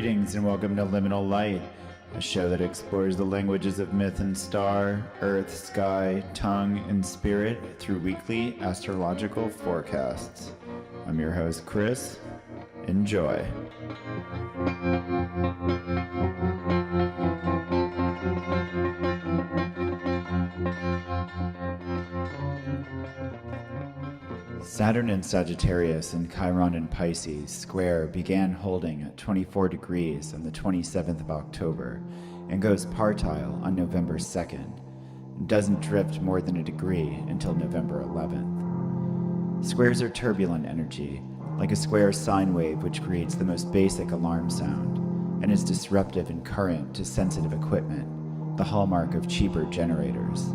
Greetings and welcome to Liminal Light, a show that explores the languages of myth and star, earth, sky, tongue, and spirit through weekly astrological forecasts. I'm your host, Chris. Enjoy. Saturn in Sagittarius and Chiron in Pisces square began holding at 24 degrees on the 27th of October and goes partile on November 2nd and doesn't drift more than a degree until November 11th. Squares are turbulent energy, like a square sine wave which creates the most basic alarm sound and is disruptive in current to sensitive equipment, the hallmark of cheaper generators.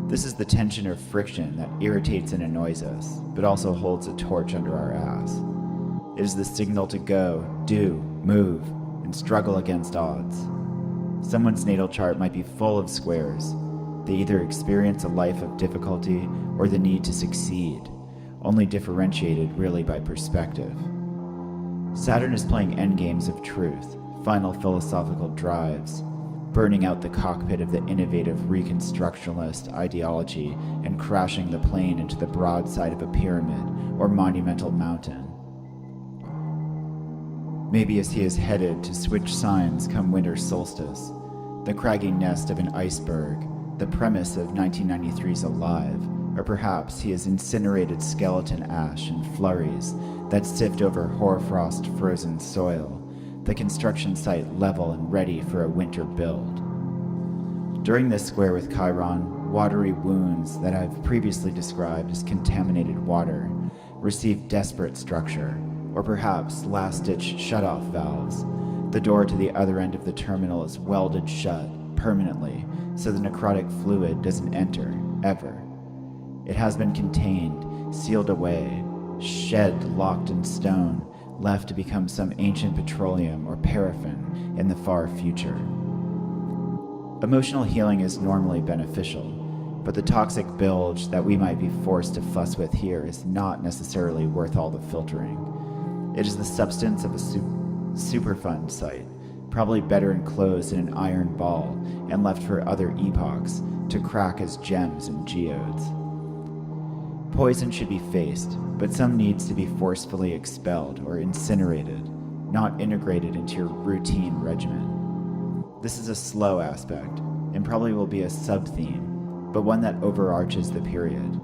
This is the tension or friction that irritates and annoys us, but also holds a torch under our ass. It is the signal to go, do, move, and struggle against odds. Someone's natal chart might be full of squares. They either experience a life of difficulty or the need to succeed, only differentiated really by perspective. Saturn is playing endgames of truth, final philosophical drives, burning out the cockpit of the innovative reconstructionalist ideology and crashing the plane into the broadside of a pyramid or monumental mountain. Maybe as he is headed to switch signs come winter solstice, the craggy nest of an iceberg, the premise of 1993's Alive, or perhaps he is incinerated skeleton ash and flurries that sift over hoarfrost frozen soil, the construction site level and ready for a winter build. During this square with Chiron, watery wounds that I've previously described as contaminated water receive desperate structure, or perhaps last-ditch shut-off valves. The door to the other end of the terminal is welded shut permanently so the necrotic fluid doesn't enter, ever. It has been contained, sealed away, shed locked in stone, left to become some ancient petroleum or paraffin in the far future. Emotional healing is normally beneficial, but the toxic bilge that we might be forced to fuss with here is not necessarily worth all the filtering. It is the substance of a Superfund site, probably better enclosed in an iron ball and left for other epochs to crack as gems and geodes. Poison should be faced, but some needs to be forcefully expelled or incinerated, not integrated into your routine regimen. This is a slow aspect, and probably will be a sub-theme, but one that overarches the period.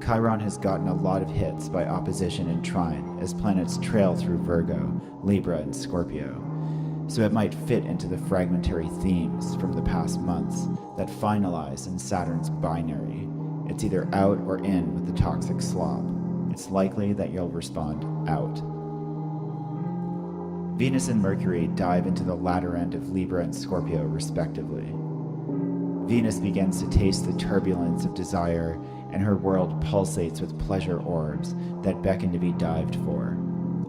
Chiron has gotten a lot of hits by opposition and trine as planets trail through Virgo, Libra, and Scorpio, so it might fit into the fragmentary themes from the past months that finalize in Saturn's binary. It's either out or in with the toxic slop. It's likely that you'll respond out. Venus and Mercury dive into the latter end of Libra and Scorpio, respectively. Venus begins to taste the turbulence of desire, and her world pulsates with pleasure orbs that beckon to be dived for.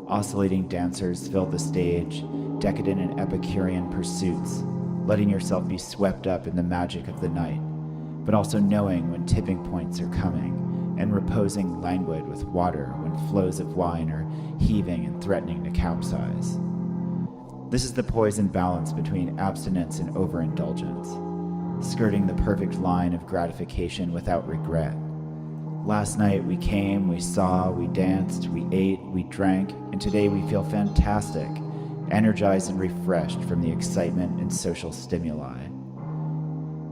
Oscillating dancers fill the stage, decadent and Epicurean pursuits, letting yourself be swept up in the magic of the night, but also knowing when tipping points are coming, and reposing languid with water when flows of wine are heaving and threatening to capsize. This is the poison balance between abstinence and overindulgence, skirting the perfect line of gratification without regret. Last night we came, we saw, we danced, we ate, we drank, and today we feel fantastic, energized and refreshed from the excitement and social stimuli.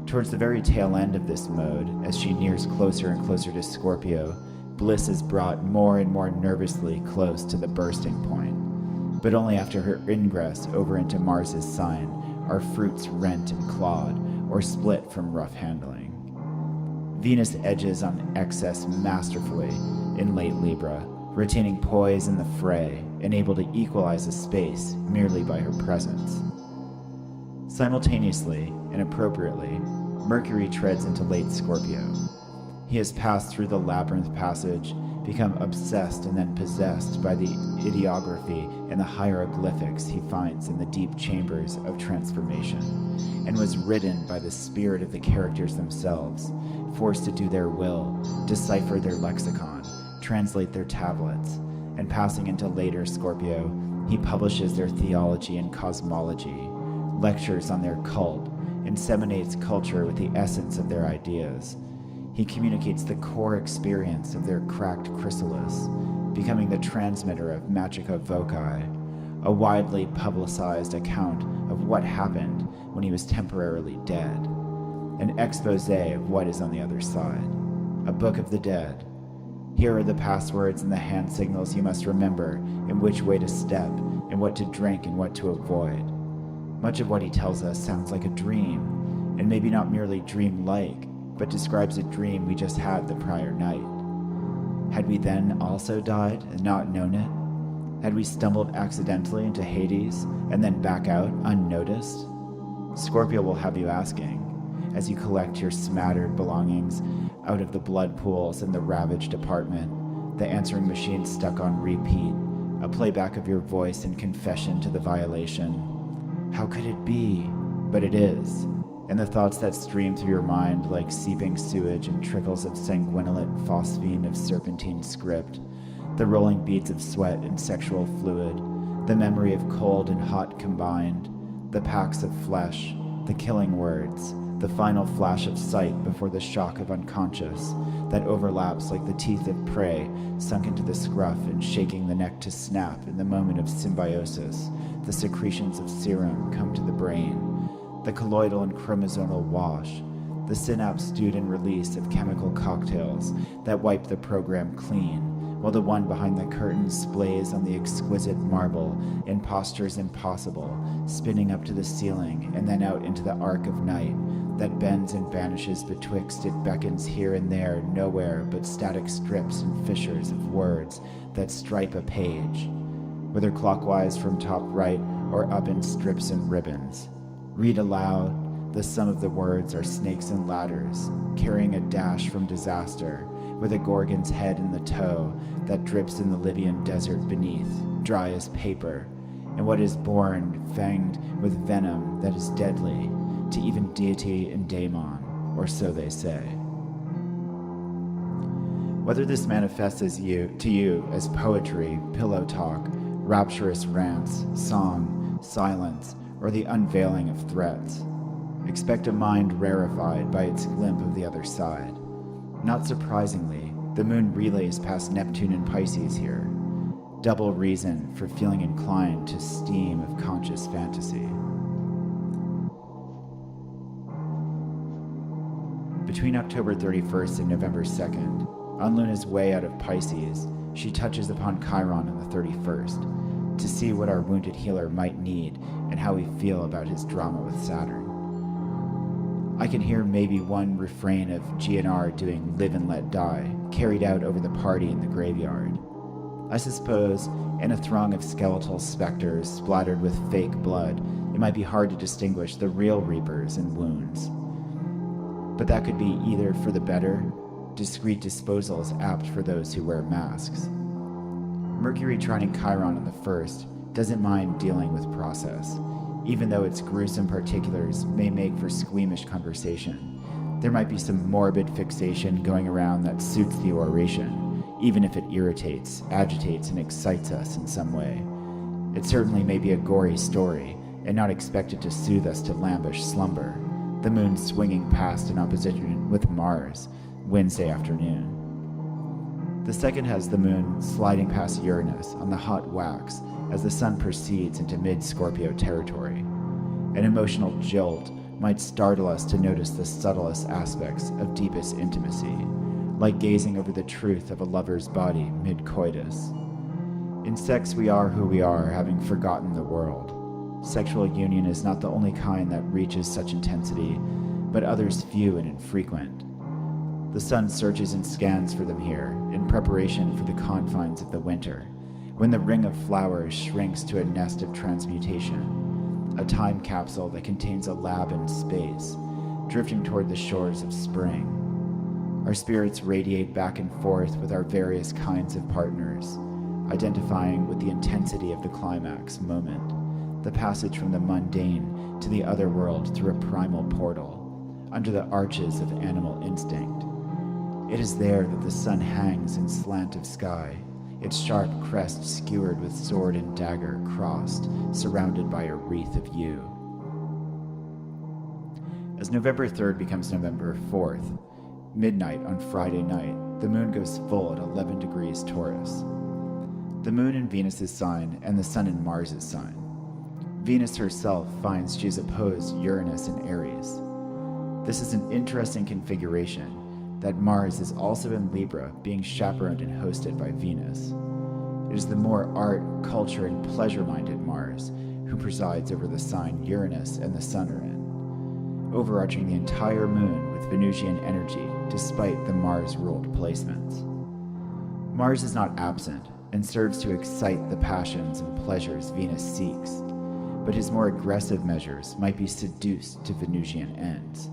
Towards the very tail end of this mode, as she nears closer and closer to Scorpio, bliss is brought more and more nervously close to the bursting point. But only after her ingress over into Mars's sign are fruits rent and clawed, or split from rough handling. Venus edges on excess masterfully in late Libra, retaining poise in the fray and able to equalize a space merely by her presence. Simultaneously and appropriately, Mercury treads into late Scorpio. He has passed through the labyrinth passage, become obsessed and then possessed by the ideography and the hieroglyphics he finds in the deep chambers of transformation, and was ridden by the spirit of the characters themselves, forced to do their will, decipher their lexicon, translate their tablets, and passing into later Scorpio, He publishes their theology and cosmology, lectures on their cult, inseminates culture with the essence of their ideas. He communicates the core experience of their cracked chrysalis, becoming the transmitter of Magica Voci, a widely publicized account of what happened when he was temporarily dead, an expose of what is on the other side, a book of the dead. Here are the passwords and the hand signals you must remember, in which way to step, and what to drink and what to avoid. Much of what he tells us sounds like a dream, and maybe not merely dream-like, but describes a dream we just had the prior night. Had we then also died and not known it? Had we stumbled accidentally into Hades and then back out unnoticed? Scorpio will have you asking, as you collect your smattered belongings out of the blood pools in the ravaged apartment, the answering machine stuck on repeat, a playback of your voice in confession to the violation. How could it be? But it is. And the thoughts that stream through your mind like seeping sewage and trickles of sanguinolate phosphine of serpentine script, the rolling beads of sweat and sexual fluid, the memory of cold and hot combined, the packs of flesh, the killing words, the final flash of sight before the shock of unconscious that overlaps like the teeth of prey sunk into the scruff and shaking the neck to snap in the moment of symbiosis. The secretions of serum come to the brain, the colloidal and chromosomal wash, the synapse-stewed and release of chemical cocktails that wipe the program clean, while the one behind the curtain splays on the exquisite marble in postures impossible, spinning up to the ceiling and then out into the arc of night that bends and vanishes betwixt it beckons here and there, nowhere but static strips and fissures of words that stripe a page, whether clockwise from top right or up in strips and ribbons. Read aloud, the sum of the words are snakes and ladders, carrying a dash from disaster, with a gorgon's head in the toe that drips in the Libyan desert beneath, dry as paper, and what is born fanged with venom that is deadly to even deity and daemon, or so they say. Whether this manifests to you as poetry, pillow talk, rapturous rants, song, silence, or the unveiling of threats, expect a mind rarefied by its glimpse of the other side. Not surprisingly, the moon relays past Neptune and Pisces here, double reason for feeling inclined to steam of conscious fantasy. Between October 31st and November 2nd, on Luna's way out of Pisces, she touches upon Chiron on the 31st, to see what our wounded healer might need and how we feel about his drama with Saturn. I can hear maybe one refrain of GNR doing Live and Let Die, carried out over the party in the graveyard. I suppose, in a throng of skeletal specters splattered with fake blood, it might be hard to distinguish the real reapers and wounds. But that could be either for the better, discreet disposal is apt for those who wear masks. Mercury trining Chiron on the 1st doesn't mind dealing with process, even though its gruesome particulars may make for squeamish conversation. There might be some morbid fixation going around that suits the oration, even if it irritates, agitates, and excites us in some way. It certainly may be a gory story, and not expected to soothe us to lambish slumber, the moon swinging past in opposition with Mars Wednesday afternoon. The 2nd has the moon sliding past Uranus on the hot wax as the sun proceeds into mid-Scorpio territory. An emotional jolt might startle us to notice the subtlest aspects of deepest intimacy, like gazing over the truth of a lover's body mid-coitus. In sex we are who we are, having forgotten the world. Sexual union is not the only kind that reaches such intensity, but others few and infrequent. The sun searches and scans for them here, in preparation for the confines of the winter, when the ring of flowers shrinks to a nest of transmutation, a time capsule that contains a lab in space, drifting toward the shores of spring. Our spirits radiate back and forth with our various kinds of partners, identifying with the intensity of the climax moment, the passage from the mundane to the other world through a primal portal, under the arches of animal instinct. It is there that the sun hangs in slant of sky, its sharp crest skewered with sword and dagger crossed, surrounded by a wreath of yew. As November 3rd becomes November 4th, midnight on Friday night, the moon goes full at 11 degrees Taurus. The moon in Venus's sign and the sun in Mars's sign. Venus herself finds she's opposed Uranus in Aries. This is an interesting configuration that Mars is also in Libra, being chaperoned and hosted by Venus. It is the more art, culture, and pleasure-minded Mars who presides over the sign Uranus and the sun are in, overarching the entire moon with Venusian energy despite the Mars-ruled placements. Mars is not absent and serves to excite the passions and pleasures Venus seeks, but his more aggressive measures might be seduced to Venusian ends.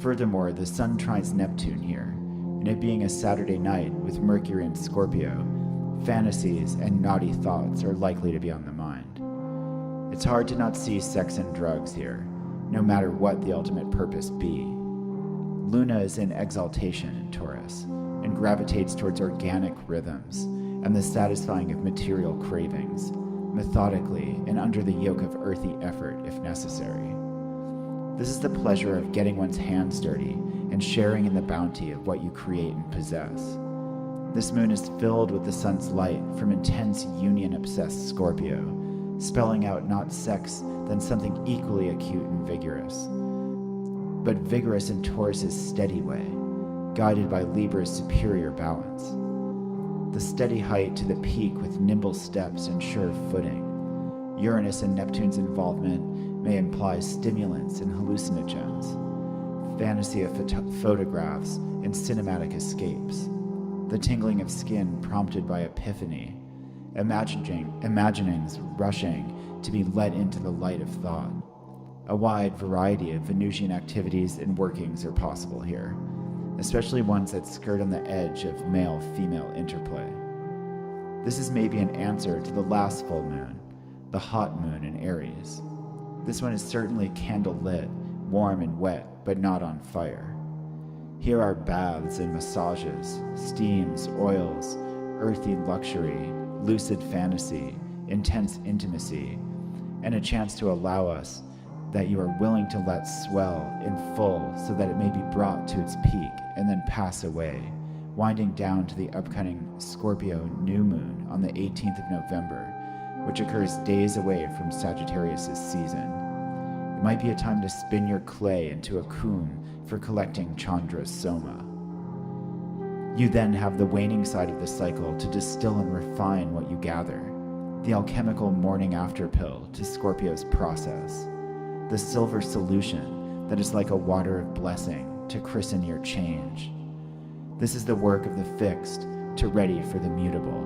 Furthermore, the sun trines Neptune here, and it being a Saturday night with Mercury in Scorpio, fantasies and naughty thoughts are likely to be on the mind. It's hard to not see sex and drugs here, no matter what the ultimate purpose be. Luna is in exaltation in Taurus, and gravitates towards organic rhythms and the satisfying of material cravings, methodically and under the yoke of earthy effort if necessary. This is the pleasure of getting one's hands dirty and sharing in the bounty of what you create and possess. This moon is filled with the sun's light from intense union-obsessed Scorpio, spelling out not sex, then something equally acute and vigorous, but vigorous in Taurus's steady way, guided by Libra's superior balance. The steady height to the peak with nimble steps and sure footing. Uranus and Neptune's involvement may imply stimulants and hallucinogens, fantasy of photographs and cinematic escapes, the tingling of skin prompted by epiphany, imaginings rushing to be let into the light of thought. A wide variety of Venusian activities and workings are possible here, especially ones that skirt on the edge of male-female interplay. This is maybe an answer to the last full moon, the hot moon in Aries. This one is certainly candle-lit, warm and wet, but not on fire. Here are baths and massages, steams, oils, earthy luxury, lucid fantasy, intense intimacy, and a chance to allow us that you are willing to let swell in full so that it may be brought to its peak and then pass away, winding down to the upcoming Scorpio new moon on the 18th of November, which occurs days away from Sagittarius' season. It might be a time to spin your clay into a coombe for collecting Chandra's soma. You then have the waning side of the cycle to distill and refine what you gather, the alchemical morning after pill to Scorpio's process, the silver solution that is like a water of blessing to christen your change. This is the work of the fixed to ready for the mutable.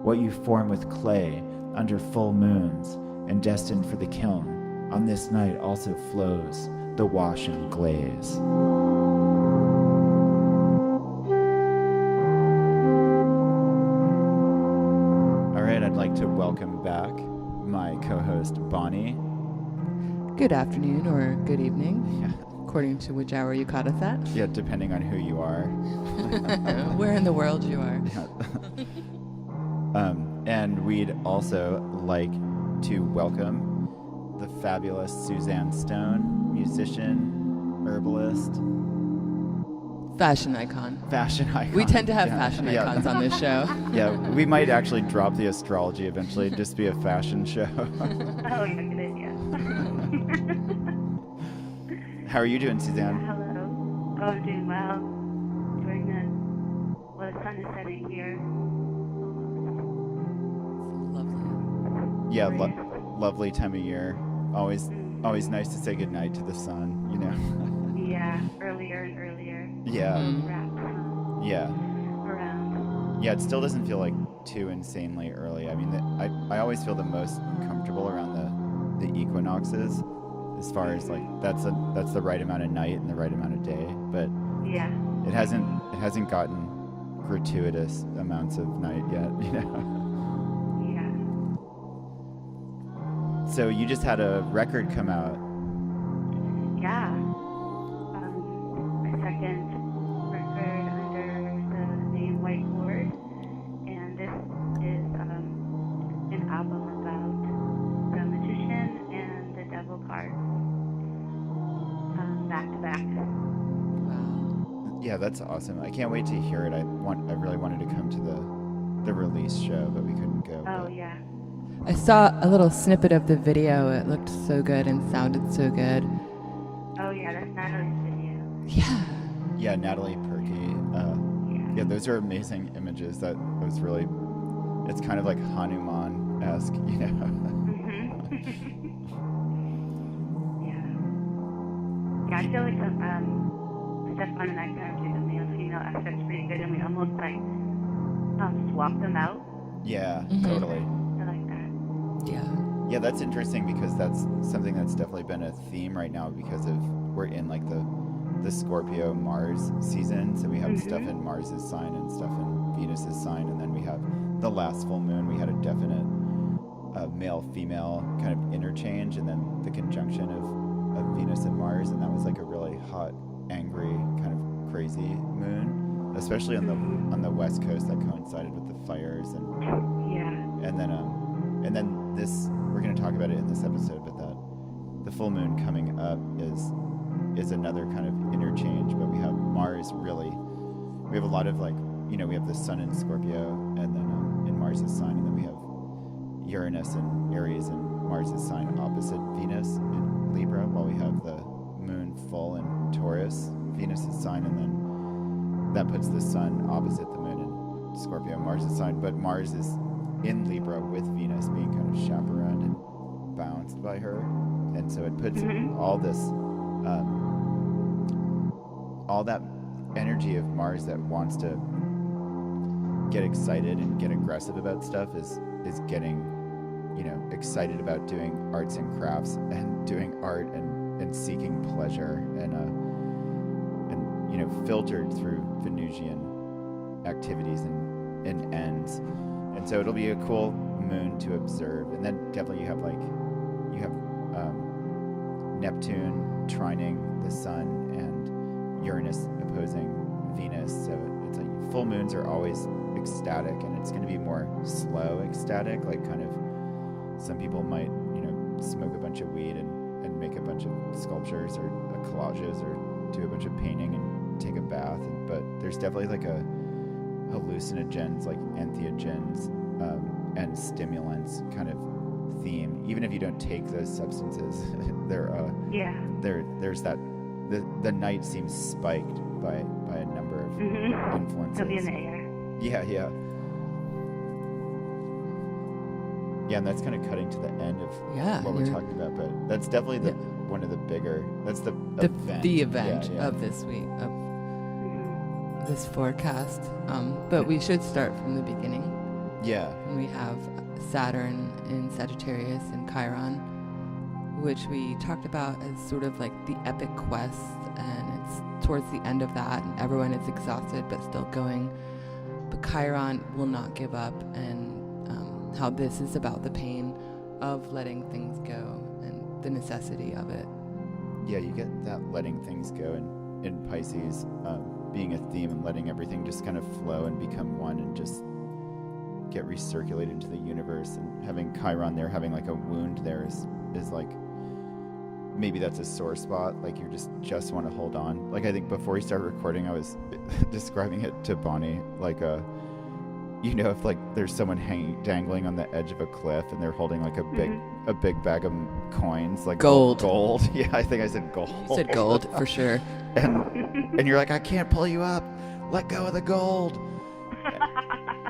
What you form with clay under full moons and destined for the kiln, on this night also flows the wash and glaze. All right, I'd like to welcome back my co-host Bonnie. Good afternoon or good evening, according to which hour you caught us at. Yeah, depending on who you are. Where in the world you are. And we'd also like to welcome the fabulous Suzanne Stone, musician, herbalist. Fashion icon. Fashion icon. We tend to have fashion icons on this show. Yeah, we might actually drop the astrology eventually, just be a fashion show. Oh, yeah, good idea. How are you doing, Suzanne? Hello. Oh, I'm doing well. Enjoying the sun is setting here. Lovely. Yeah, lovely time of year. Always nice to say goodnight to the sun, you know? Yeah, earlier and earlier. Yeah. Wraps Yeah. around. Yeah, it still doesn't feel like too insanely early. I mean, I always feel the most comfortable around the equinoxes, as far as like that's the right amount of night and the right amount of day. But Yeah. it hasn't gotten gratuitous amounts of night yet, you know. Yeah. So you just had a record come out. Yeah. My second record under the name White Lord. And this Yeah, that's awesome. I can't wait to hear it. I really wanted to come to the release show, but we couldn't go. Oh, but- yeah. I saw a little snippet of the video. It looked so good and sounded so good. Oh, yeah, that's Natalie's video. Yeah. Yeah, Natalie Perky. Yeah, those are amazing images. That was really, it's kind of like Hanuman-esque, you know? Yeah. Yeah, I feel like Stefan and I kind of do the male-female aspects pretty good, and we almost like swap them out. Yeah, Mhm. totally. I like that. Yeah. Yeah, that's interesting because that's something that's definitely been a theme right now because we're in like the Scorpio Mars season. So we have stuff in Mars's sign and stuff in Venus's sign, and then we have the last full moon. We had a definite male-female kind of interchange, and then the conjunction of Venus and Mars, and that was like a really hot, angry, kind of crazy moon, especially on the West Coast. That coincided with the fires and then this, we're going to talk about it in this episode, but the full moon coming up is another kind of interchange. But we have Mars we have a lot of like, you know, we have the sun in Scorpio and then in Mars's sign, and then we have Uranus and Aries and Mars's sign opposite Venus in Libra, while we have the moon full in Taurus, Venus's sign, and then that puts the sun opposite the moon in Scorpio, Mars's sign. But Mars is in Libra with Venus being kind of chaperoned and bounced by her, and so it puts all this all that energy of Mars that wants to get excited and get aggressive about stuff is getting, you know, excited about doing arts and crafts and doing art and seeking pleasure and you know, filtered through Venusian activities and ends. And so it'll be a cool moon to observe. And then definitely you have Neptune trining the sun and Uranus opposing Venus. So it's like full moons are always ecstatic, and it's going to be more slow ecstatic, like kind of some people might, you know, smoke a bunch of weed and make a bunch of sculptures or collages or do a bunch of painting and take a bath. But there's definitely like a hallucinogens, like entheogens, and stimulants kind of theme. Even if you don't take those substances, there's that the night seems spiked by a number of influences. It'll be in the air. Yeah, and that's kind of cutting to the end of what we're talking about, but that's definitely one of the bigger. That's the event of this week of this forecast. But we should start from the beginning. Yeah. And we have Saturn in Sagittarius and Chiron, which we talked about as sort of like the epic quest, and it's towards the end of that, and everyone is exhausted but still going. But Chiron will not give up, and how this is about the pain of letting things go and the necessity of it. Yeah, you get that letting things go in Pisces being a theme, and letting everything just kind of flow and become one and just get recirculated into the universe. And having Chiron there, having like a wound there is like, maybe that's a sore spot, like you just want to hold on. Like I think before we started recording, I was describing it to Bonnie like you know, if like there's someone dangling on the edge of a cliff and they're holding like a big bag of coins, like gold. Yeah, I think I said gold. You said gold for sure. And you're like, I can't pull you up. Let go of the gold.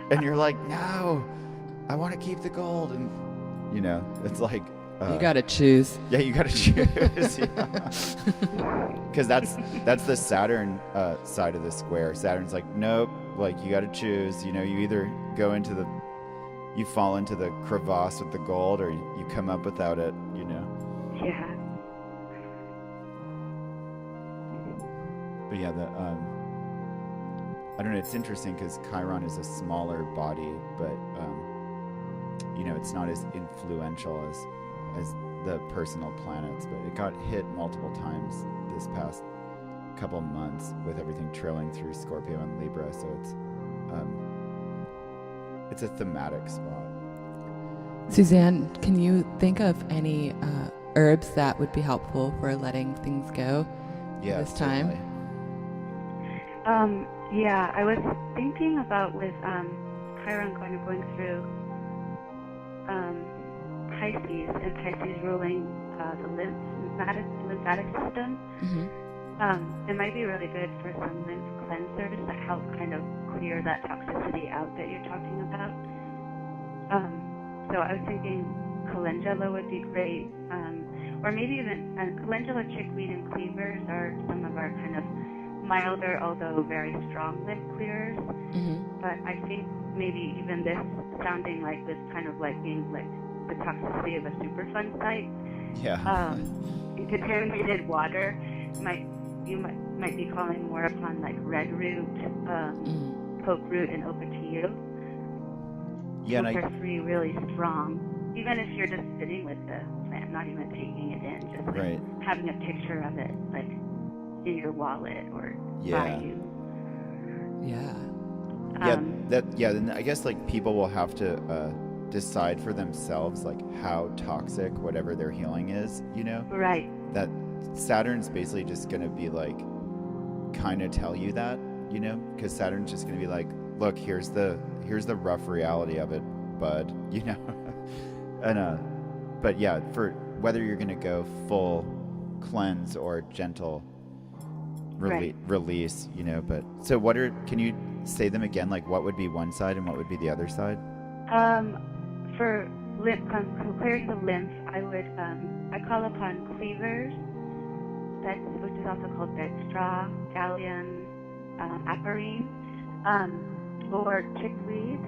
And you're like, no, I want to keep the gold. And you know, it's like you gotta choose. Yeah, you gotta choose. Because that's the Saturn side of the square. Saturn's like, nope. Like you gotta choose. You know, you either you fall into the crevasse with the gold, or you come up without it. You know. Yeah. But yeah, I don't know. It's interesting because Chiron is a smaller body, but you know, it's not as influential as the personal planets. But it got hit multiple times this past couple months with everything trailing through Scorpio and Libra. So it's a thematic spot. Suzanne, can you think of any herbs that would be helpful for letting things go this time? Yeah, I was thinking about with Chiron kind of going through Pisces, and Pisces ruling the lymphatic system. It might be really good for some lymph cleansers that help kind of clear that toxicity out that you're talking about. So I was thinking calendula would be great, or maybe even calendula, chickweed, and cleavers are some of our kind of milder, although very strong lymph clearers. But I think maybe even this sounding like this kind of like being like the toxicity of a Superfund site. Yeah. In contaminated water, you might be calling more upon like red root, poke root, and ocotillo. Yeah, Those are three really strong. Even if you're just sitting with the plant, not even taking it in, just like having a picture of it, like in your wallet or by you. Then I guess like people will have to decide for themselves like how toxic whatever their healing is, you know? Right. That Saturn's basically just gonna be like kind of tell you that, you know? Because Saturn's just gonna be like, look, here's the rough reality of it, bud, you know? And but yeah, for whether you're gonna go full cleanse or gentle release, you know. But so can you say them again? Like what would be one side and what would be the other side? For clearing the lymph, I call upon cleavers, which is also called dextra, gallium, aperine, or chickweed,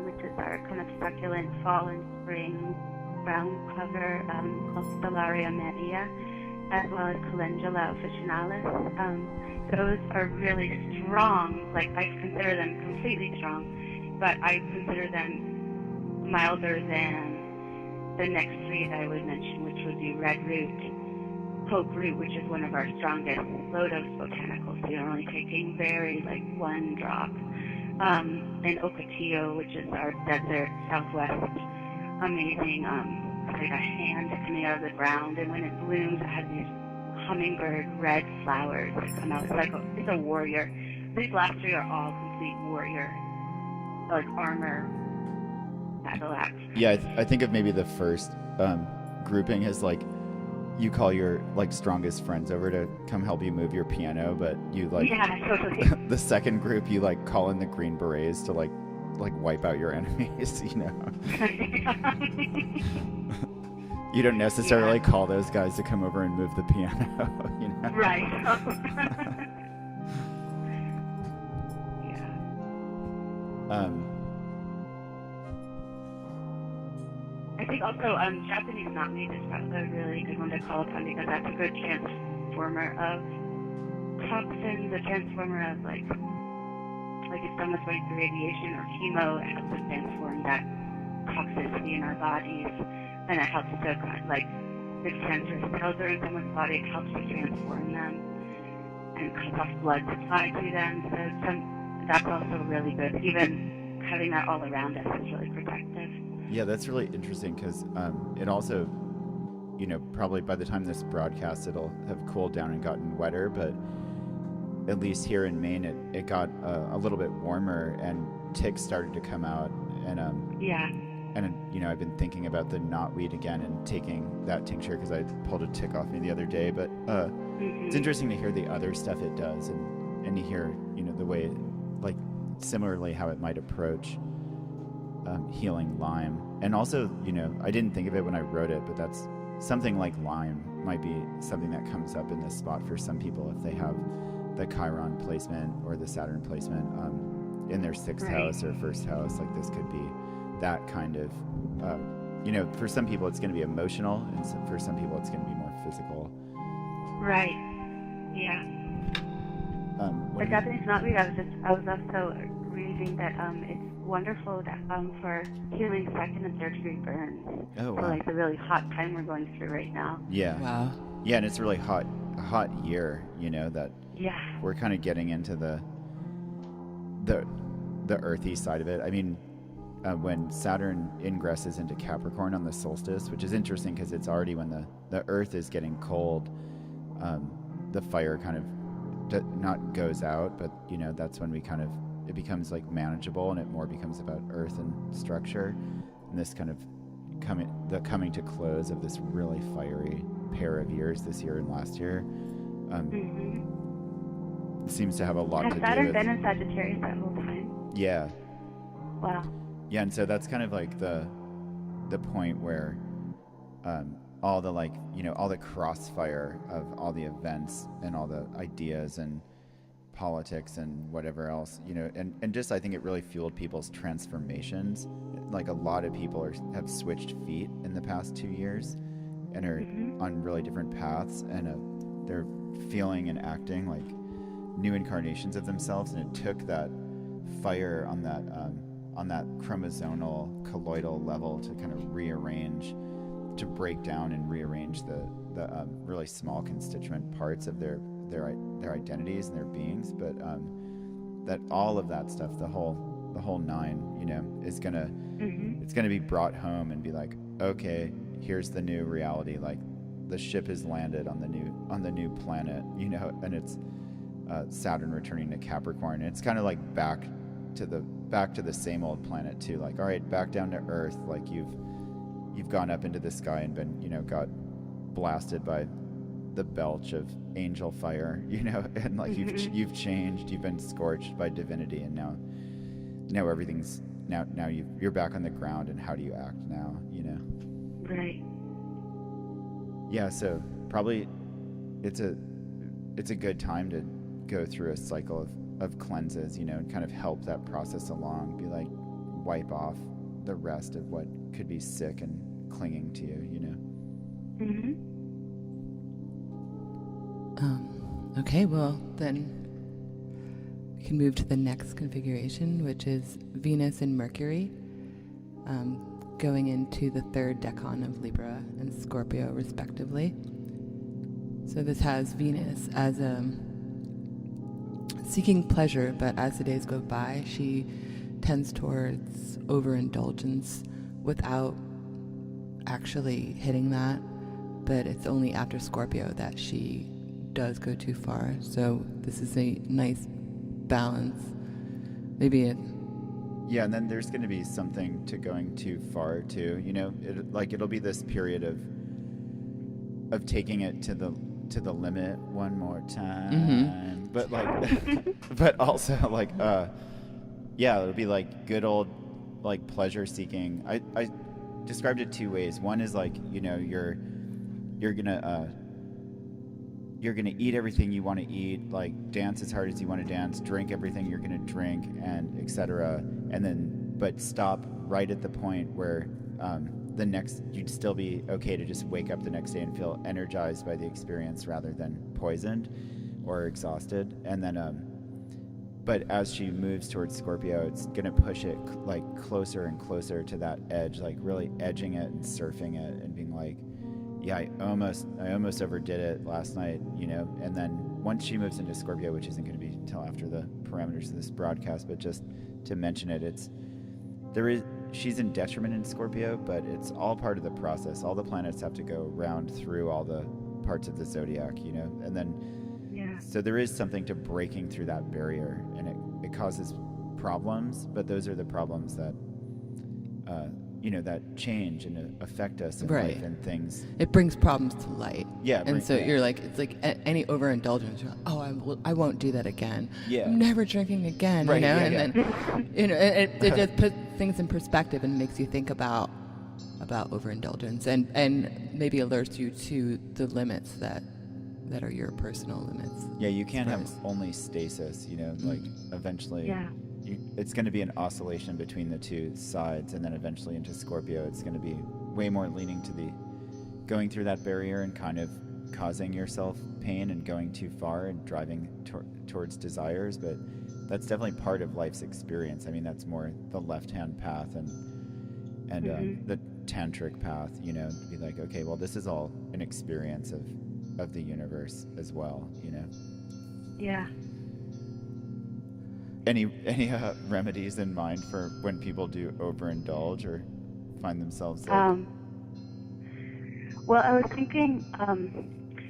which is our kind of succulent fall and spring ground cover, called Stellaria media, as well as calendula officinalis. Those are really strong. Like I consider them completely strong, but I consider them milder than the next three that I would mention, which would be red root, poke root, which is one of our strongest low dose botanicals. So you're only taking very like one drop, and ocotillo, which is our desert Southwest amazing, like a hand coming out of the ground, and when it blooms, it has these hummingbird red flowers that come out. It's a warrior. These last three are all complete warrior, like armor battle axe. Yeah, I think of maybe the first grouping as like you call your like strongest friends over to come help you move your piano, but you like totally. The second group you like call in the Green Berets to like wipe out your enemies, you know. You don't necessarily call those guys to come over and move the piano, you know. Right. I think also Japanese knotweed is probably a really good one to call upon, because that's a good transformer of toxins, a transformer of like if someone's going through radiation or chemo, it helps to transform that toxicity in our bodies, and it helps to kind of like if cancerous cells are in someone's body, it helps to transform them and cut off blood supply to them. So that's also really good. Even having that all around us is really protective. Yeah, that's really interesting, because it also, you know, probably by the time this broadcasts, it'll have cooled down and gotten wetter, but at least here in Maine, it got a little bit warmer, and ticks started to come out, and and you know, I've been thinking about the knotweed again and taking that tincture because I pulled a tick off me the other day. But it's interesting to hear the other stuff it does, and to hear, you know, the way, like similarly how it might approach healing Lyme. And also, you know, I didn't think of it when I wrote it, but that's something like Lyme might be something that comes up in this spot for some people if they have the Chiron placement or the Saturn placement in their sixth house or first house. Like this could be that kind of, you know, for some people it's going to be emotional, and for some people it's going to be more physical. Right. Yeah. The Japanese knotweed, I was also reading that it's wonderful that, for healing second and third degree burns. Oh, wow. For like the really hot time we're going through right now. Yeah. Wow. Yeah, and it's a really hot year, you know, that Yeah. we're kind of getting into the earthy side of it. I mean, when Saturn ingresses into Capricorn on the solstice, which is interesting because it's already when the earth is getting cold, the fire kind of not goes out, but that's when it becomes like manageable, and it more becomes about earth and structure, and this kind of coming to close of this really fiery pair of years this year and last year seems to have a lot to do with. Has Saturn been in Sagittarius that whole time? Yeah. Wow. Yeah, and so that's kind of like the point where all the all the crossfire of all the events and all the ideas and politics and whatever else, and just I think it really fueled people's transformations. Like a lot of people have switched feet in the past 2 years and are on really different paths, and they're feeling and acting like new incarnations of themselves, and it took that fire on that chromosomal colloidal level to kind of rearrange, to break down and rearrange the really small constituent parts of their identities and their beings, but that all of that stuff, the whole nine, is gonna it's gonna be brought home and be like, okay, here's the new reality. Like the ship has landed on the new planet, and it's Saturn returning to Capricorn. And it's kind of like back to the same old planet too. Like, all right, back down to Earth. Like you've gone up into the sky and been got blasted by the belch of angel fire, and like you've changed, you've been scorched by divinity, and now everything's now you're back on the ground, and how do you act now, Right. Yeah, so probably it's a good time to go through a cycle of cleanses, and kind of help that process along, be like wipe off the rest of what could be sick and clinging to you, Okay, well, then we can move to the next configuration, which is Venus and Mercury, going into the third decan of Libra and Scorpio, respectively. So this has Venus as seeking pleasure, but as the days go by, she tends towards overindulgence without actually hitting that, but it's only after Scorpio that she does go too far. So this is a nice balance. Maybe yeah, and then there's going to be something to going too far too. It'll be this period of taking it to the limit one more time. But but also yeah, it'll be like good old like pleasure seeking. I described it two ways. One is like you're gonna eat everything you want to eat, like dance as hard as you want to dance, drink everything you're gonna drink, and etc. And then, but stop right at the point where you'd still be okay to just wake up the next day and feel energized by the experience rather than poisoned or exhausted. And then, but as she moves towards Scorpio, it's gonna push it like closer and closer to that edge, like really edging it and surfing it and being like, yeah, I almost overdid it last night, and then once she moves into Scorpio, which isn't going to be until after the parameters of this broadcast, but just to mention it, she's in detriment in Scorpio, but it's all part of the process. All the planets have to go round through all the parts of the zodiac, and then, so there is something to breaking through that barrier, and it causes problems, but those are the problems that, that change and affect us in life and things. It brings problems to light. Yeah. And so you're like, it's like any overindulgence. You're like, I won't do that again. Yeah. I'm never drinking again. Right, and then, it just puts things in perspective and makes you think about overindulgence and maybe alerts you to the limits that are your personal limits. Yeah, you can't have only stasis, like eventually. Yeah. It's going to be an oscillation between the two sides, and then eventually into Scorpio, it's going to be way more leaning to the going through that barrier and kind of causing yourself pain and going too far and driving towards desires. But that's definitely part of life's experience. I mean, that's more the left-hand path and the tantric path, to be like, okay, well, this is all an experience of the universe as well, Yeah. Any remedies in mind for when people do overindulge or find themselves like... Well, I was thinking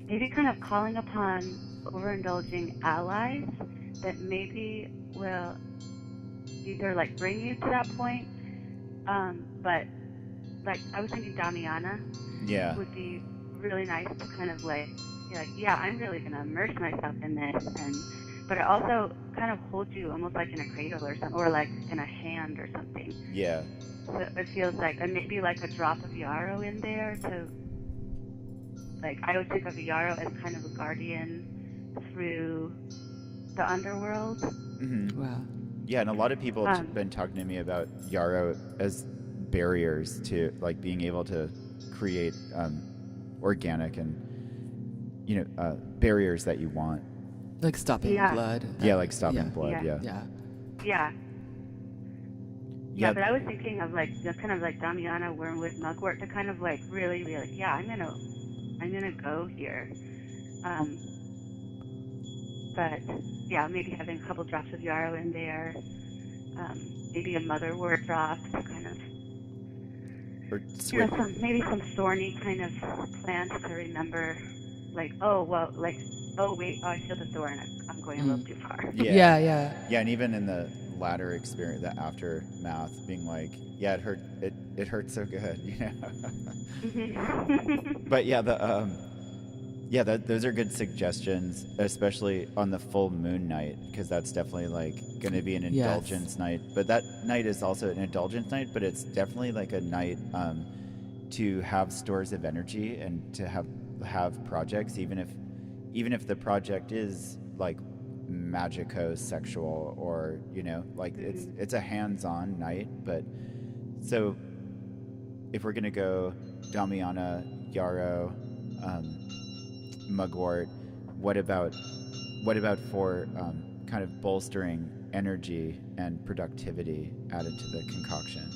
maybe kind of calling upon overindulging allies that maybe will either like bring you to that point, but like I was thinking Damiana Yeah. would be really nice to kind of like be like, yeah, I'm really gonna immerse myself in this, but it also kind of holds you almost like in a cradle or something, or like in a hand or something. Yeah. So it feels like, and maybe like a drop of yarrow in there to, like, I would think of yarrow as kind of a guardian through the underworld. Mm-hmm. Wow. Yeah, and a lot of people have been talking to me about yarrow as barriers to like being able to create organic and barriers that you want. Like stopping blood. Yeah, like stopping blood. Yeah. Yeah, but I was thinking of like the kind of like Damiana wormwood mugwort to kind of like really be like, yeah, I'm gonna go here. But yeah, maybe having a couple drops of yarrow in there, maybe a motherwort drop to kind of, maybe some thorny kind of plant to remember, like, oh wait, I feel the thorn, I'm going a little too far. Yeah, and even in the latter experience, the aftermath, being like, yeah, it hurt so good, But yeah, those are good suggestions, especially on the full moon night, because that's definitely like going to be an indulgence night. But that night is also an indulgence night, but it's definitely like a night to have stores of energy and to have projects, even if the project is like magico-sexual or like it's a hands-on night. But so if we're gonna go Damiana, yarrow, mugwort, what about for kind of bolstering energy and productivity added to the concoction?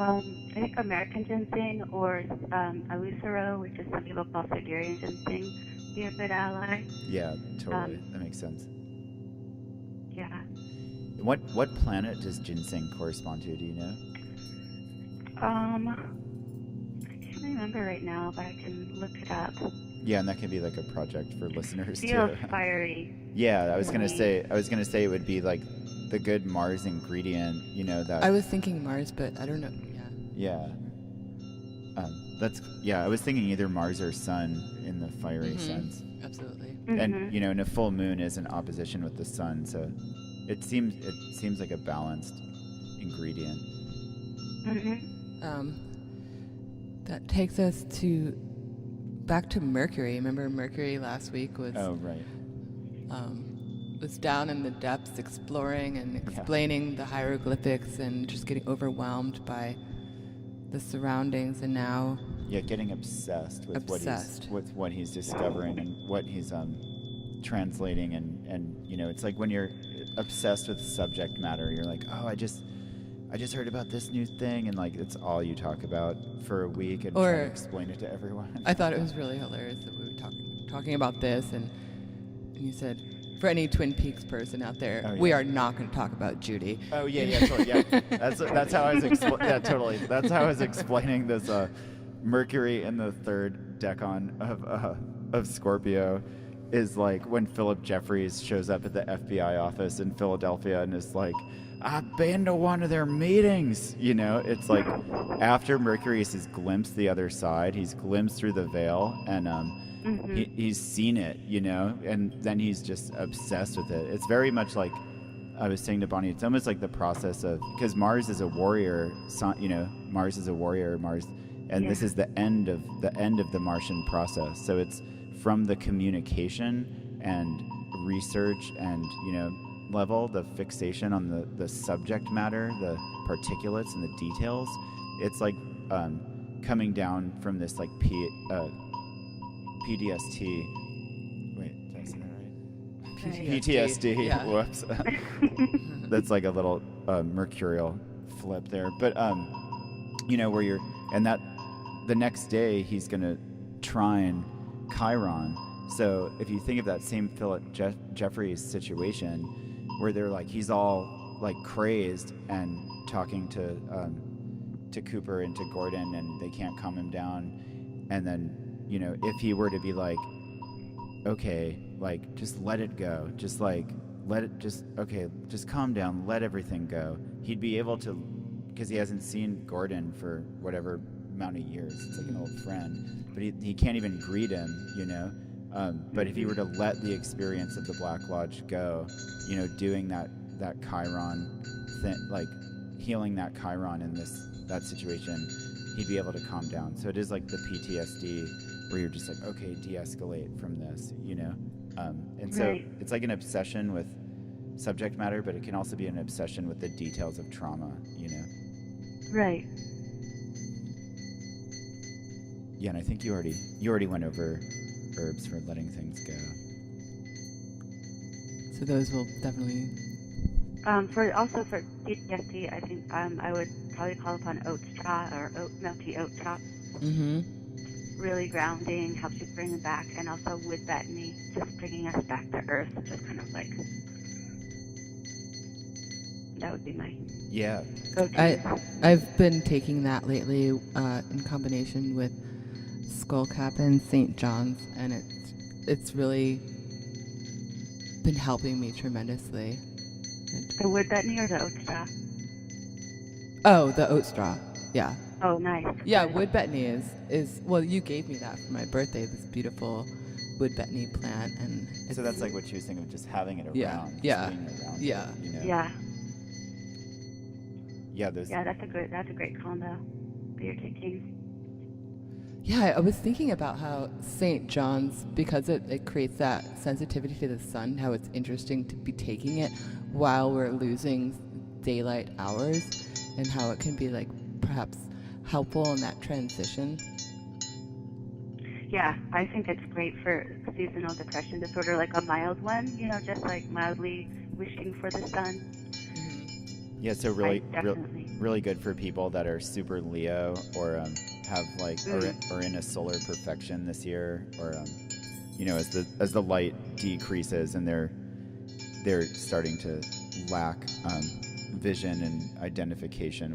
I think American ginseng or Alucero, which is some people call Siberian ginseng, be a good ally. Yeah, totally. That makes sense. Yeah. What planet does ginseng correspond to? Do you know? I can't remember right now, but I can look it up. Yeah, and that can be like a project for listeners too. Feels fiery. Yeah, I was gonna say it would be like the good Mars ingredient, that. I was thinking Mars, but I don't know. Yeah. I was thinking either Mars or Sun in the fiery sense. Absolutely. And and a full moon is in opposition with the sun, so it seems like a balanced ingredient. That takes us back to Mercury. Remember Mercury last week was was down in the depths exploring and explaining the hieroglyphics and just getting overwhelmed by the surroundings, and now getting obsessed with what he's discovering and what he's translating, and it's like when you're obsessed with subject matter, you're like, oh, I just heard about this new thing, and like it's all you talk about for a week and try to explain it to everyone. I thought it was really hilarious that we were talking about this, and you said, for any Twin Peaks person out there, we are not going to talk about Judy. Oh totally, That's how I was totally. That's how I was explaining this Mercury in the third decan of Scorpio is like when Philip Jeffries shows up at the FBI office in Philadelphia and is like, I've been to one of their meetings. It's like after Mercury has glimpsed the other side, he's glimpsed through the veil, and he's seen it, and then he's just obsessed with it. It's very much like I was saying to Bonnie, it's almost like the process of, because Mars is a warrior, Mars is a warrior, and this is the end of the Martian process. So it's from the communication and research and level, the fixation on the subject matter, the particulates and the details. It's like coming down from this like PDST. Wait, did I say that right? PTSD. Yeah. Whoops. That's like a little mercurial flip there, but where you're, and that the next day he's gonna trine Chiron. So if you think of that same Philip Jeffries situation, where they're like, he's all like crazed and talking to Cooper and to Gordon, and they can't calm him down. And then if he were to be like, okay, like, just let it go. Just like, just calm down, let everything go. He'd be able to, because he hasn't seen Gordon for whatever amount of years. It's like an old friend, but he can't even greet him, you know? But if he were to let the experience of the Black Lodge go, you know, doing that Chiron thing, like healing that Chiron in that situation, he'd be able to calm down. So it is like the PTSD where you're just like, okay, de-escalate from this, you know? And so it's like an obsession with subject matter, but it can also be an obsession with the details of trauma, you know? Right. Yeah, and I think you already went over herbs for letting things go. So those will definitely... For PTSD, I think I would probably call upon oat straw or melty oat chop. Mm-hmm. Really grounding, helps you bring it back, and also wood betony, just bringing us back to earth, just kind of like, that would be my go-to. I've been taking that lately in combination with skullcap and St. John's, and it's really been helping me tremendously. The wood betony or the oat straw? Oh, the oat straw. Yeah. Oh, nice. Yeah, wood betony is well, you gave me that for my birthday, this beautiful wood betony plant, and so that's like what she was thinking of, just having it around. Yeah. Being around Yeah. it, you know? Yeah. Yeah, those. Yeah, that's a great combo that you're taking. Yeah, I was thinking about how St. John's, because it creates that sensitivity to the sun, how it's interesting to be taking it while we're losing daylight hours, and how it can be like perhaps helpful in that transition. Yeah, I think it's great for seasonal depression disorder, like a mild one, you know, just like mildly wishing for the sun. Yeah, so really good for people that are super Leo or have like or in a solar perfection this year, or you know, as the light decreases and they're starting to lack vision and identification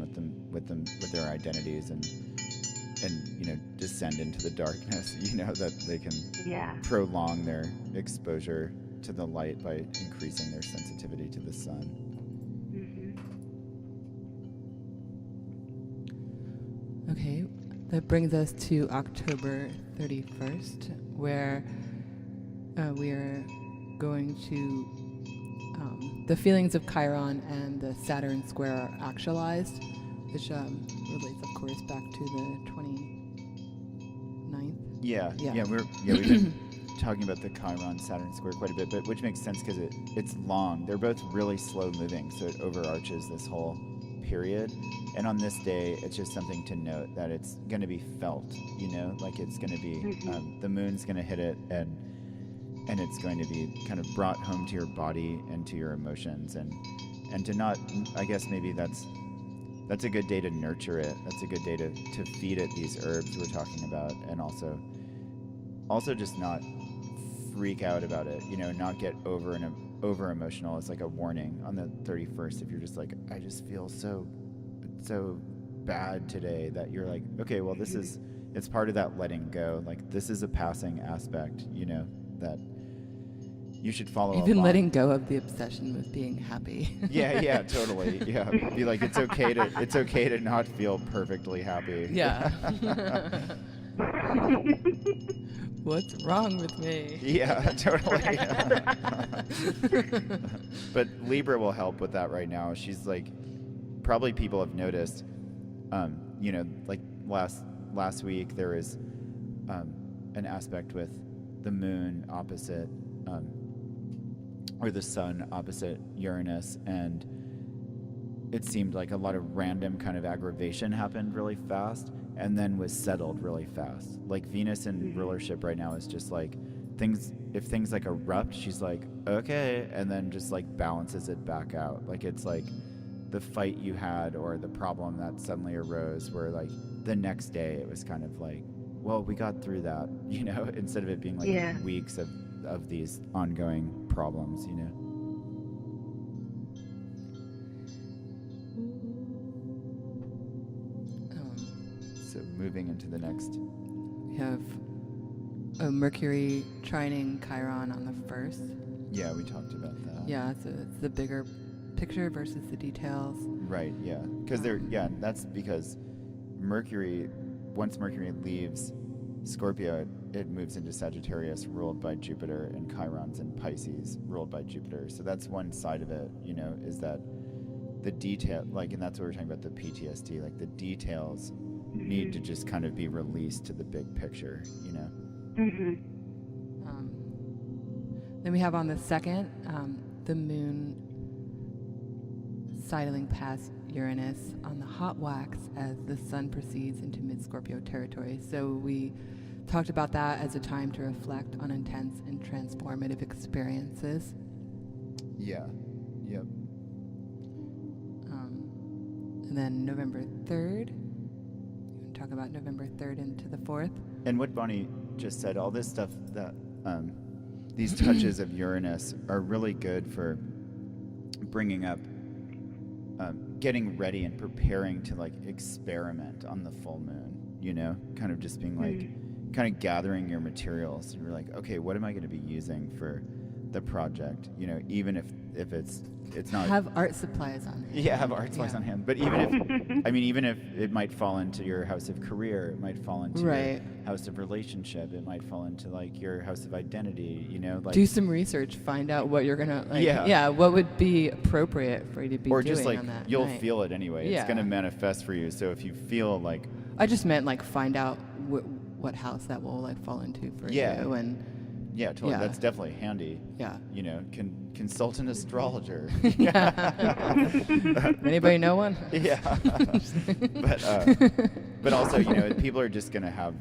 with their identities, and you know, descend into the darkness, you know, that they can prolong their exposure to the light by increasing their sensitivity to the sun. Okay, that brings us to October 31st, where we are going to, the feelings of Chiron and the Saturn square are actualized, which relates, of course, back to the 29th. Yeah, we've been talking about the Chiron Saturn square quite a bit, but which makes sense because it's long. They're both really slow moving, so it overarches this whole period. And on this day, it's just something to note that it's going to be felt, you know, like it's going to be, the moon's going to hit it, and it's going to be kind of brought home to your body and to your emotions, and to not, I guess maybe that's a good day to nurture it. That's a good day to feed it these herbs we're talking about, and also just not freak out about it, you know, not get over emotional. It's like a warning on the 31st if you're just like, I just feel so bad today, that you're like, okay, well, it's part of that letting go. Like, this is a passing aspect, you know, that you should follow along. Even letting go of the obsession with being happy. Yeah, totally. Yeah, be like, it's okay to not feel perfectly happy. Yeah. What's wrong with me? Yeah, totally. But Libra will help with that right now. She's like, probably people have noticed, you know, like last week there was an aspect with the moon opposite, or the sun opposite Uranus, and it seemed like a lot of random kind of aggravation happened really fast and then was settled really fast. Like Venus in rulership right now is just like, if things like erupt, she's like, okay, and then just like balances it back out. Like, it's like the fight you had or the problem that suddenly arose, where like the next day it was kind of like, well, we got through that, you know, instead of it being like weeks of these ongoing problems, you know. So moving into the next, We have Mercury trining Chiron on the 1st. Yeah, we talked about that. Yeah, so it's the bigger picture versus the details. Right, yeah. Because that's because once Mercury leaves Scorpio, it moves into Sagittarius, ruled by Jupiter, and Chiron's in Pisces, ruled by Jupiter. So that's one side of it, is that the detail, and that's what we're talking about, the PTSD, the details need to just kind of be released to the big picture, Then we have on the 2nd, the moon sidling past Uranus on the hot wax as the sun proceeds into mid-Scorpio territory. So we talked about that as a time to reflect on intense and transformative experiences. Yeah. Yep. And then November 3rd, you want to talk about November 3rd into the 4th? And what Bonnie just said, all this stuff that these touches of Uranus are really good for bringing up, getting ready and preparing to experiment on the full moon, kind of just being kind of gathering your materials. And you're like, okay, what am I going to be using for the project? Even if it's not. Have art supplies on hand. Yeah, have art supplies on hand. But even if it might fall into your house of career, it might fall into your house of relationship, it might fall into your house of identity, do some research, find out what you're gonna what would be appropriate for you to be doing. Or just on that you'll night. feel it anyway. It's gonna manifest for you. So if you feel I just meant find out what house that will fall into for you, and yeah, totally. That's definitely handy. Yeah. Consult an astrologer. Anybody know one? Yeah. But also, people are just going to have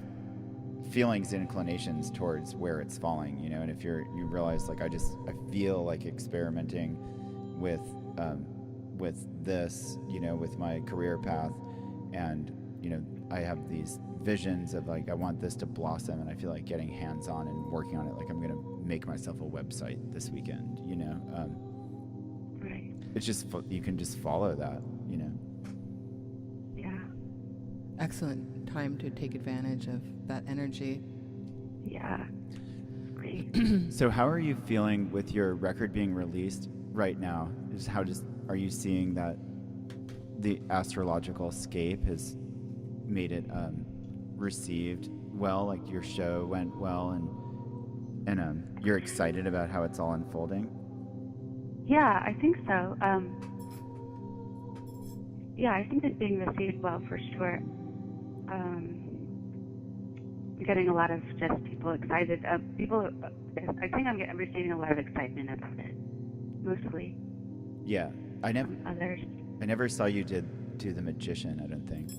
feelings and inclinations towards where it's falling, and if you realize I feel like experimenting with this, with my career path, and I have these visions of I want this to blossom, and I feel like getting hands-on and working on it. I'm going to make myself a website this weekend, Right. It's just, you can just follow that, Yeah. Excellent time to take advantage of that energy. Yeah. Great. So how are you feeling with your record being released right now? Are you seeing that the astrological scape has made it received well, your show went well, and you're excited about how it's all unfolding? Yeah, I think so. I think it's being received well for sure. I'm getting a lot of just people excited. I think I'm receiving a lot of excitement about it, mostly. Yeah, Others. I never saw you do The Magician, I don't think.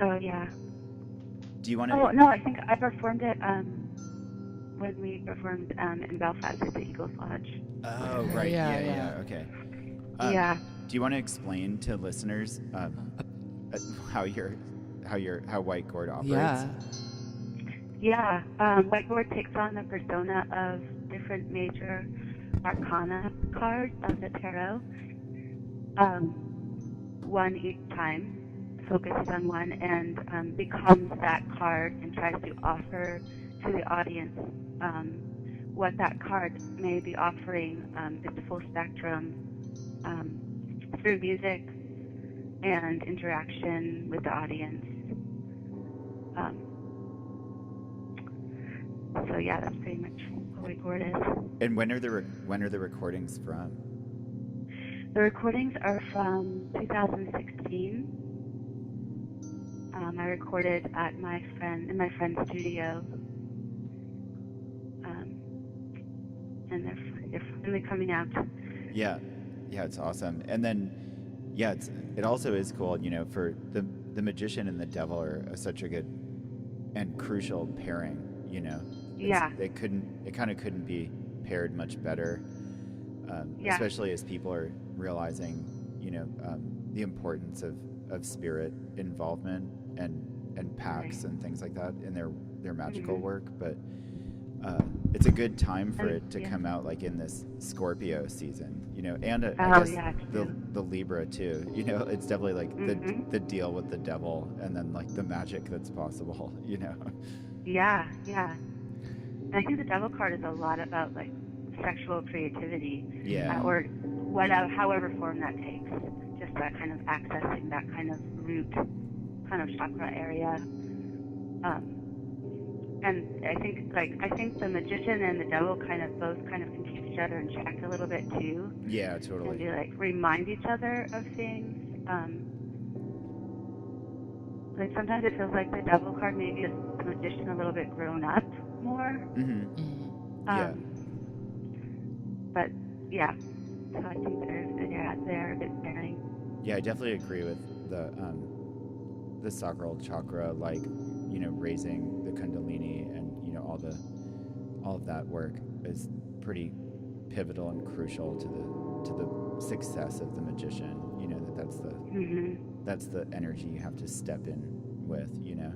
Oh, yeah. Do you want to... Oh, no, I think I performed it when we performed in Belfast at the Eagles Lodge. Oh, right. Yeah. Okay. Yeah. Do you want to explain to listeners how White Gourd operates? Yeah. White Gourd takes on the persona of different major arcana cards of the tarot, one each time. Focuses on one and becomes that card and tries to offer to the audience what that card may be offering, its full spectrum, through music and interaction with the audience. So yeah, that's pretty much what White Gourd is. And when are the recordings from? The recordings are from 2016. I recorded at in my friend's studio, and they're finally coming out. Yeah, it's awesome. And then, it also is cool, for the Magician and the Devil are such a good and crucial pairing, Yeah. It kind of couldn't be paired much better, especially as people are realizing, the importance of spirit involvement and pacts and things like that in their magical work. But it's a good time for And- it to yeah. come out like in this Scorpio season, you know, and I Oh, guess yeah, true. the Libra too. You know, it's definitely like Mhm. the deal with the devil, and then like the magic that's possible. You know. Yeah, yeah. And I think the devil card is a lot about like sexual creativity, Yeah. or whatever, however form that takes. Just that kind of accessing that kind of root, kind of chakra area. And I think the magician and the devil kind of both kind of can keep each other in check a little bit too, Yeah, and totally. be like remind each other of things. Like sometimes it feels like the devil card maybe is the magician a little bit grown up more. Yeah. But yeah, so I think they're a bit pairing. Yeah, I definitely agree with the sacral chakra, like, you know, raising the kundalini and, you know, all of that work is pretty pivotal and crucial to the success of the magician. You know, that's the energy you have to step in with, you know.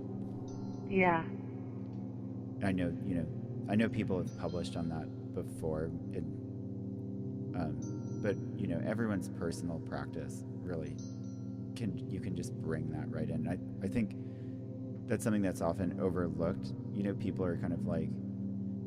Yeah. I know people have published on that before. But you know, everyone's personal practice really you can just bring that right in. I think that's something that's often overlooked. You know, people are kind of like,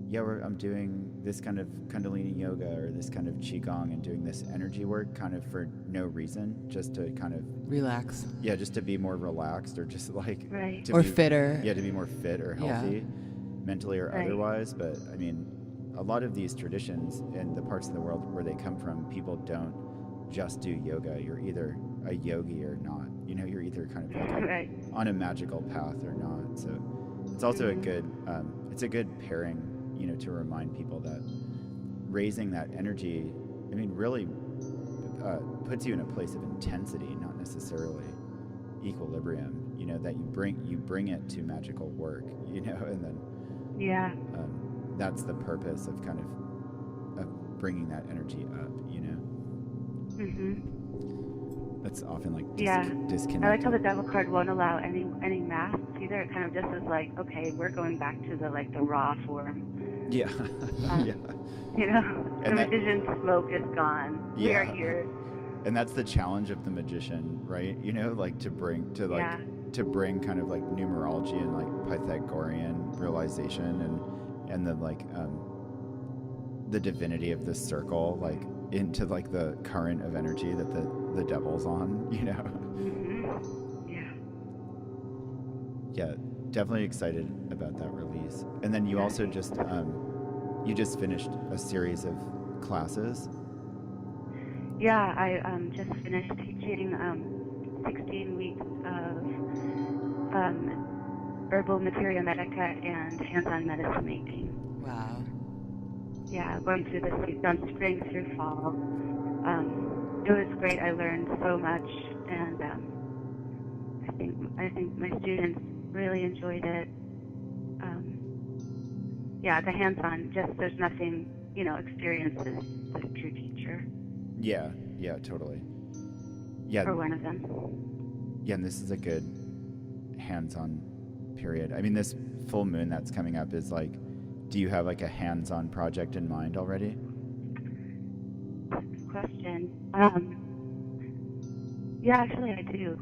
yeah, I'm doing this kind of kundalini yoga or this kind of qigong and doing this energy work kind of for no reason, just to kind of Relax. Yeah, just to be more relaxed, or just like Right. to Or be, fitter. Yeah, to be more fit or Yeah. healthy, mentally or Right. otherwise. But I mean, a lot of these traditions in the parts of the world where they come from, people don't just do yoga. You're either a yogi or not. You know, you're either kind of like Right. on a magical path or not. So it's also a good pairing, you know, to remind people that raising that energy, I mean, really puts you in a place of intensity, not necessarily equilibrium. You know, that you bring it to magical work. You know, and then Yeah. that's the purpose of kind of bringing that energy up. You know, that's often like disconnected. I like how the devil card won't allow any masks either. It kind of just is like, okay, we're going back to the raw form. Yeah. Yeah. You know, the And that- magician's smoke is gone. We Yeah. are here. And that's the challenge of the magician, right? You know, like to bring kind of like numerology and like Pythagorean realization and the like the divinity of the circle, like into like the current of energy that the devil's on, you know. Yeah. Yeah, definitely excited about that release. And then you also just finished a series of classes. Yeah, I just finished teaching 16 weeks of herbal materia medica and hands-on medicine making. Wow. Yeah, going through the season, spring through fall. It was great. I learned so much, and I think my students really enjoyed it. Yeah, the hands-on, just there's nothing, you know, experience is the true teacher. Yeah, totally. Yeah. For one of them. Yeah, and this is a good hands-on period. I mean, this full moon that's coming up is like, do you have like a hands-on project in mind already? Good question. Yeah, actually I do.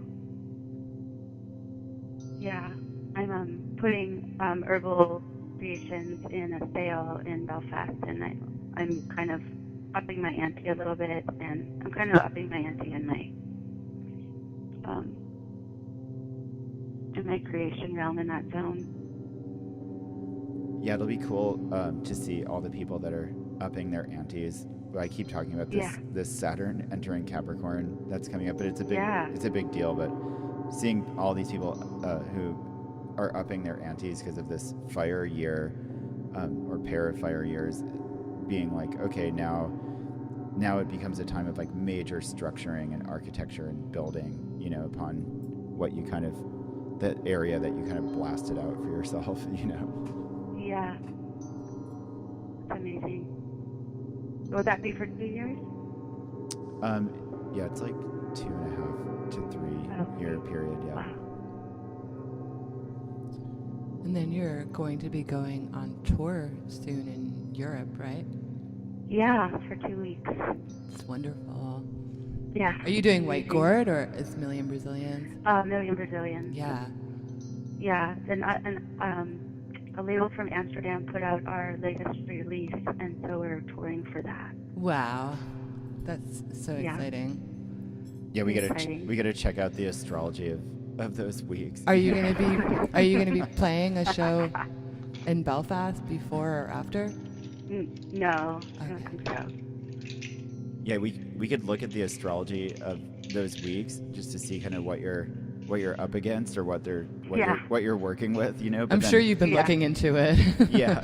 Yeah, I'm putting herbal creations in a sale in Belfast, and I'm kind of upping my ante a little bit, and I'm kind of upping my ante in my creation realm in that zone. Yeah, it'll be cool to see all the people that are upping their antes. I keep talking about this Saturn entering Capricorn that's coming up, but it's a big deal. But seeing all these people who are upping their antes because of this fire year or pair of fire years, being like, okay, now it becomes a time of like major structuring and architecture and building, you know, upon what you kind of, that area that you kind of blasted out for yourself, you know. Yeah. It's amazing. Would that be for 2 years? Yeah, it's like 2.5 to 3 year period, yeah. Wow. And then you're going to be going on tour soon in Europe, right? Yeah, for 2 weeks. It's wonderful. Yeah. Are you doing White Gourd or is Million Brazilians? Million Brazilians. Yeah. Yeah, and a label from Amsterdam put out our latest release, and so we're touring for that. Wow. That's so exciting. Yeah, we Exciting. gotta check out the astrology of those weeks. Are you gonna be playing a show in Belfast before or after? No, I don't think so. Yeah, we could look at the astrology of those weeks just to see kind of what you're up against or what you're working with, you know. But I'm sure you've been looking into it. Yeah,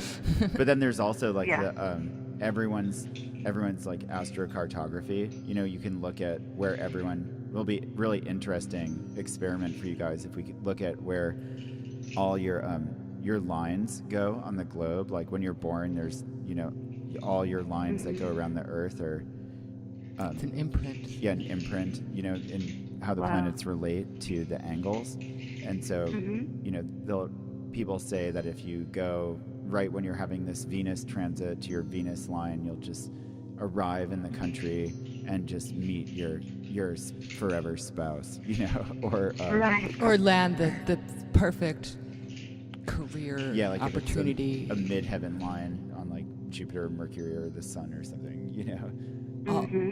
but then there's also like Yeah. the everyone's like astrocartography. You know, you can look at where everyone will be really interesting experiment for you guys if we could look at where all your lines go on the globe. Like when you're born, there's, you know, all your lines that go around the Earth are It's an imprint. yeah, an imprint, you know, in how the planets relate to the angles. And so, you know, people say that if you go right when you're having this Venus transit to your Venus line, you'll just arrive in the country and just meet your forever spouse, you know, or or land the perfect career like opportunity. if it's a midheaven line on like Jupiter, Mercury, or the Sun or something, you know.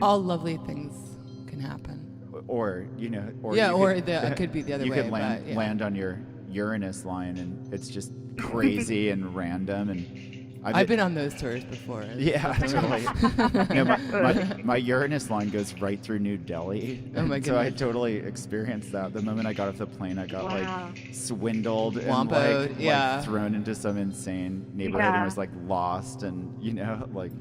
All lovely things can happen. Or, you know, it could be the other you way. could land on your Uranus line and it's just crazy and random. And I've been on those tours before. Yeah, totally. You know, my Uranus line goes right through New Delhi. Oh my goodness. So I totally experienced that. The moment I got off the plane, I got like swindled and Wompoed, like thrown into some insane neighborhood and was like lost and, you know, like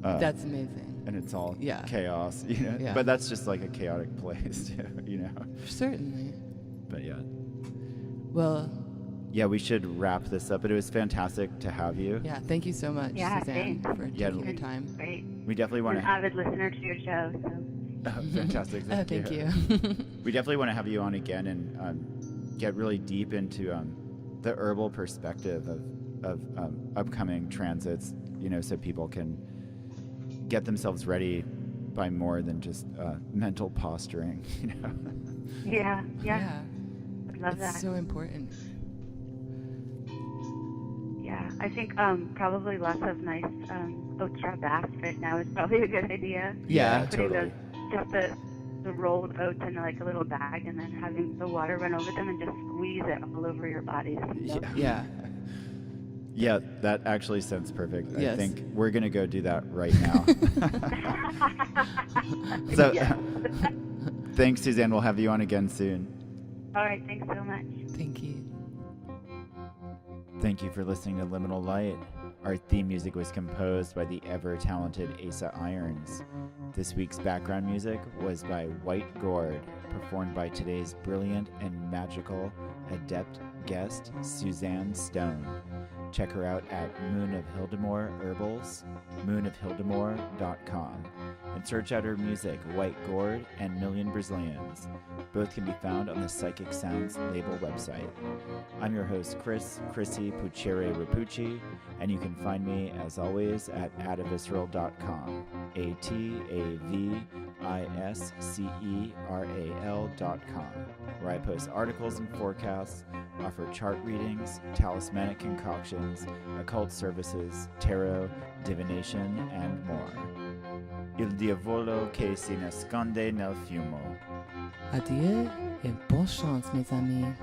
that's amazing. And it's all chaos, you know. Yeah. But that's just like a chaotic place, you know. Certainly. But yeah. Well, yeah, we should wrap this up. But it was fantastic to have you. Yeah, thank you so much, Suzanne, for taking your time. Great. We definitely want to. I'm an avid listener to your show. So. Fantastic. Thank you. We definitely want to have you on again and get really deep into the herbal perspective of upcoming transits, you know, so people can get themselves ready by more than just mental posturing, you know. Yeah. I love that. It's so important. Yeah, I think probably lots of nice oat straw baths right now is probably a good idea. Yeah, putting totally. Just the rolled oats in like a little bag and then having the water run over them and just squeeze it all over your body. Yeah. Yeah, that actually sounds perfect. Yes. I think we're going to go do that right now. So, thanks, Suzanne. We'll have you on again soon. All right, thanks so much. Thank you. Thank you for listening to Liminal Light. Our theme music was composed by the ever-talented Asa Irons. This week's background music was by White Gourd, performed by today's brilliant and magical adept guest, Suzanne Stone. Check her out at Moon of Hildemore Herbals, moonofhildemore.com, and search out her music, White Gourd and Million Brazilians. Both can be found on the Psychic Sounds label website. I'm your host, Chrissy Puchere Rapucci, and you can find me, as always, at atavisceral.com, atavisceral.com, where I post articles and forecasts, offer chart readings, talismanic concoctions, occult services, tarot, divination, and more. Il diavolo che si nasconde nel fumo. Adieu et bonne chance, mes amis.